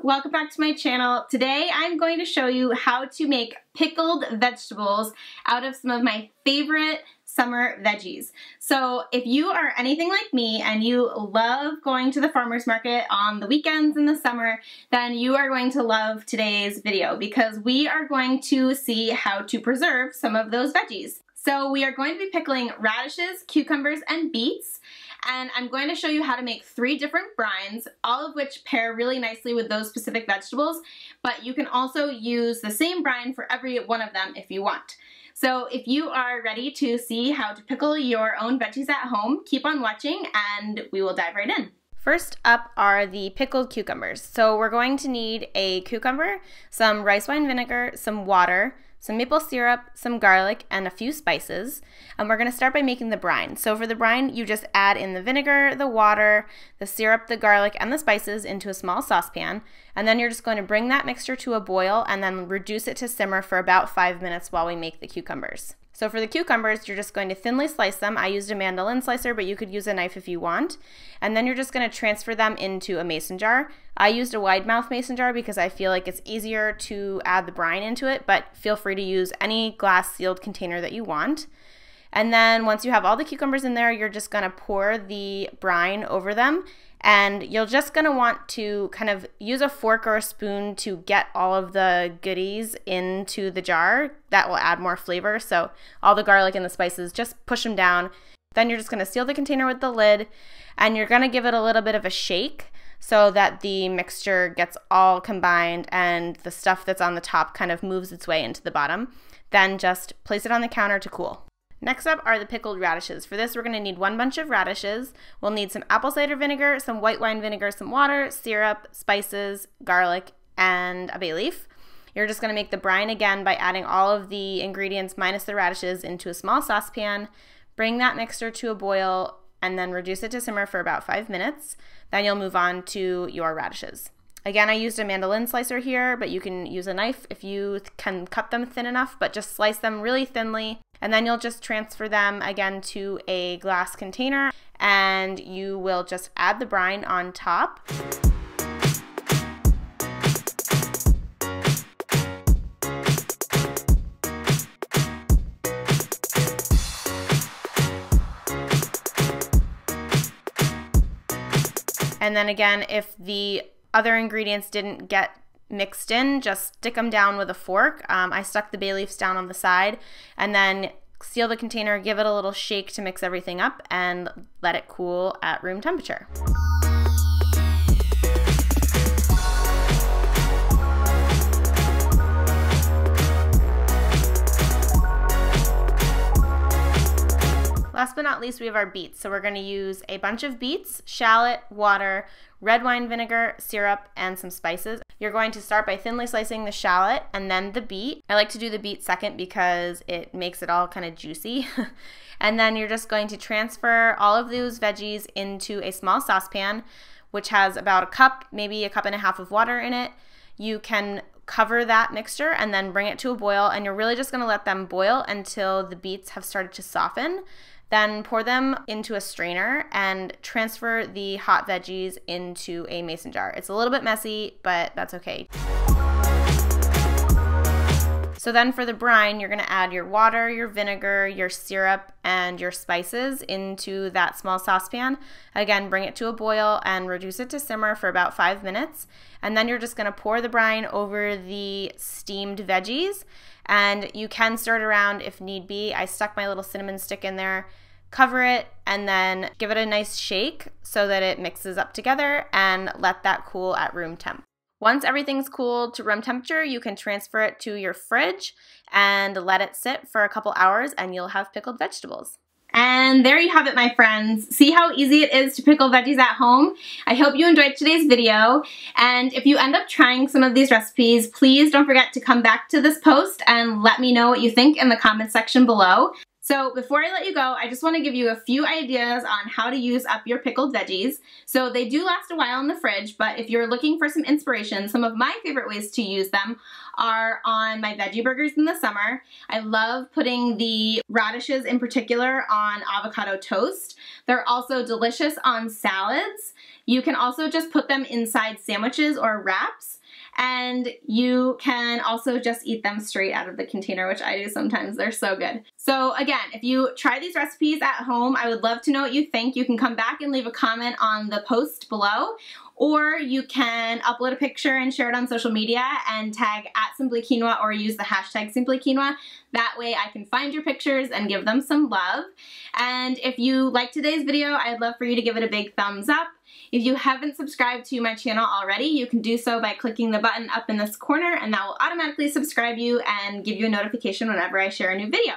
Welcome back to my channel. Today I'm going to show you how to make pickled vegetables out of some of my favorite summer veggies. So if you are anything like me and you love going to the farmer's market on the weekends in the summer, then you are going to love today's video because we are going to see how to preserve some of those veggies. So we are going to be pickling radishes, cucumbers, and beets. And I'm going to show you how to make 3 different brines, all of which pair really nicely with those specific vegetables, but you can also use the same brine for every one of them if you want. So if you are ready to see how to pickle your own veggies at home, keep on watching and we will dive right in. First up are the pickled cucumbers. So we're going to need a cucumber, some rice wine vinegar, some water, some maple syrup, some garlic, and a few spices. And we're going to start by making the brine. So for the brine, you just add in the vinegar, the water, the syrup, the garlic, and the spices into a small saucepan. And then you're just going to bring that mixture to a boil and then reduce it to simmer for about 5 minutes while we make the cucumbers. So for the cucumbers, you're just going to thinly slice them. I used a mandolin slicer, but you could use a knife if you want. And then you're just going to transfer them into a mason jar. I used a wide mouth mason jar because I feel like it's easier to add the brine into it, but feel free to use any glass sealed container that you want. And then once you have all the cucumbers in there, you're just going to pour the brine over them. And you're just going to want to kind of use a fork or a spoon to get all of the goodies into the jar. That will add more flavor. So all the garlic and the spices, just push them down. Then you're just going to seal the container with the lid and you're going to give it a little bit of a shake so that the mixture gets all combined and the stuff that's on the top kind of moves its way into the bottom. Then just place it on the counter to cool. Next up are the pickled radishes. For this, we're going to need 1 bunch of radishes. We'll need some apple cider vinegar, some white wine vinegar, some water, syrup, spices, garlic, and a bay leaf. You're just going to make the brine again by adding all of the ingredients minus the radishes into a small saucepan. Bring that mixture to a boil and then reduce it to simmer for about 5 minutes. Then you'll move on to your radishes. Again, I used a mandolin slicer here, but you can use a knife if you can cut them thin enough, but just slice them really thinly. And then you'll just transfer them again to a glass container and you will just add the brine on top. And then again, if the other ingredients didn't get mixed in, just stick them down with a fork. I stuck the bay leaves down on the side and then seal the container, give it a little shake to mix everything up and let it cool at room temperature. Last but not least, we have our beets. So we're going to use a bunch of beets, shallot, water, red wine vinegar, syrup, and some spices. You're going to start by thinly slicing the shallot and then the beet. I like to do the beet second because it makes it all kind of juicy. And then you're just going to transfer all of those veggies into a small saucepan, which has about a cup, maybe a cup and a half of water in it. You can cover that mixture and then bring it to a boil, and you're really just going to let them boil until the beets have started to soften. Then pour them into a strainer and transfer the hot veggies into a mason jar. It's a little bit messy, but that's okay. So then for the brine, you're going to add your water, your vinegar, your syrup, and your spices into that small saucepan. Again, bring it to a boil and reduce it to simmer for about 5 minutes. And then you're just going to pour the brine over the steamed veggies. And you can stir it around if need be. I stuck my little cinnamon stick in there, cover it, and then give it a nice shake so that it mixes up together and let that cool at room temp. Once everything's cooled to room temperature, you can transfer it to your fridge and let it sit for a couple hours and you'll have pickled vegetables. And there you have it, my friends. See how easy it is to pickle veggies at home? I hope you enjoyed today's video. And if you end up trying some of these recipes, please don't forget to come back to this post and let me know what you think in the comments section below. So before I let you go, I just want to give you a few ideas on how to use up your pickled veggies. So they do last a while in the fridge, but if you're looking for some inspiration, some of my favorite ways to use them are on my veggie burgers in the summer. I love putting the radishes in particular on avocado toast. They're also delicious on salads. You can also just put them inside sandwiches or wraps. And you can also just eat them straight out of the container, which I do sometimes. They're so good. So again, if you try these recipes at home, I would love to know what you think. You can come back and leave a comment on the post below, or you can upload a picture and share it on social media and tag @simplyquinoa or use the hashtag simplyquinoa. That way I can find your pictures and give them some love. And if you liked today's video, I'd love for you to give it a big thumbs up. If you haven't subscribed to my channel already, you can do so by clicking the button up in this corner, and that will automatically subscribe you and give you a notification whenever I share a new video.